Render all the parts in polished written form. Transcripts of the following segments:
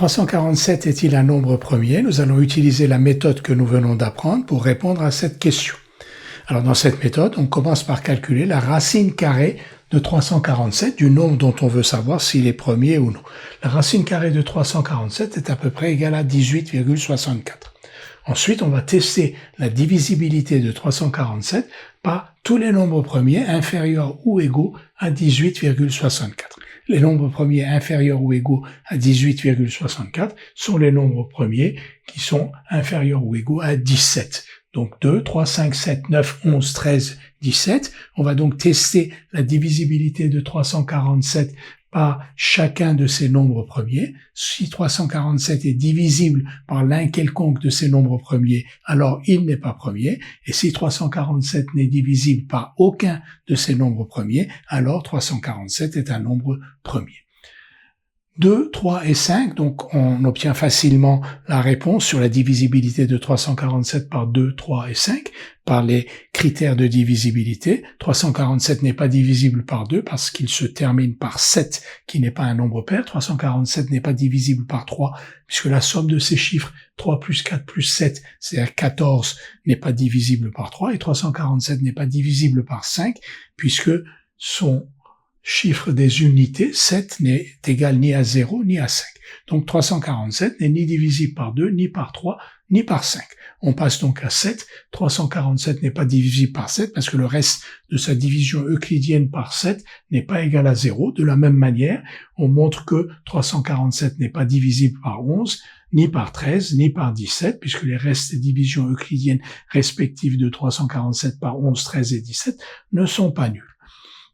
347 est-il un nombre premier? Nous allons utiliser la méthode que nous venons d'apprendre pour répondre à cette question. Alors dans cette méthode, on commence par calculer la racine carrée de 347 du nombre dont on veut savoir s'il est premier ou non. La racine carrée de 347 est à peu près égale à 18,64. Ensuite, on va tester la divisibilité de 347 par tous les nombres premiers inférieurs ou égaux à 18,64. Les nombres premiers inférieurs ou égaux à 18,64 sont les nombres premiers qui sont inférieurs ou égaux à 17. Donc 2, 3, 5, 7, 9, 11, 13, 17. On va donc tester la divisibilité de 347 par chacun de ces nombres premiers. Si 347 est divisible par l'un quelconque de ces nombres premiers, alors il n'est pas premier. Et si 347 n'est divisible par aucun de ces nombres premiers, alors 347 est un nombre premier. 2, 3 et 5, donc on obtient facilement la réponse sur la divisibilité de 347 par 2, 3 et 5 par les critères de divisibilité. 347 n'est pas divisible par 2 parce qu'il se termine par 7 qui n'est pas un nombre pair. 347 n'est pas divisible par 3 puisque la somme de ces chiffres 3 plus 4 plus 7, c'est-à-dire 14, n'est pas divisible par 3 et 347 n'est pas divisible par 5 puisque son chiffre des unités, 7 n'est égal ni à 0 ni à 5. Donc 347 n'est ni divisible par 2, ni par 3, ni par 5. On passe donc à 7. 347 n'est pas divisible par 7 parce que le reste de sa division euclidienne par 7 n'est pas égal à 0. De la même manière, on montre que 347 n'est pas divisible par 11, ni par 13, ni par 17, puisque les restes des divisions euclidiennes respectives de 347 par 11, 13 et 17 ne sont pas nuls.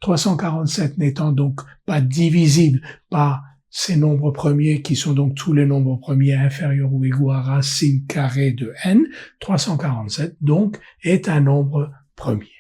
347 n'étant donc pas divisible par ces nombres premiers qui sont donc tous les nombres premiers inférieurs ou égaux à racine carrée de n, 347 donc est un nombre premier.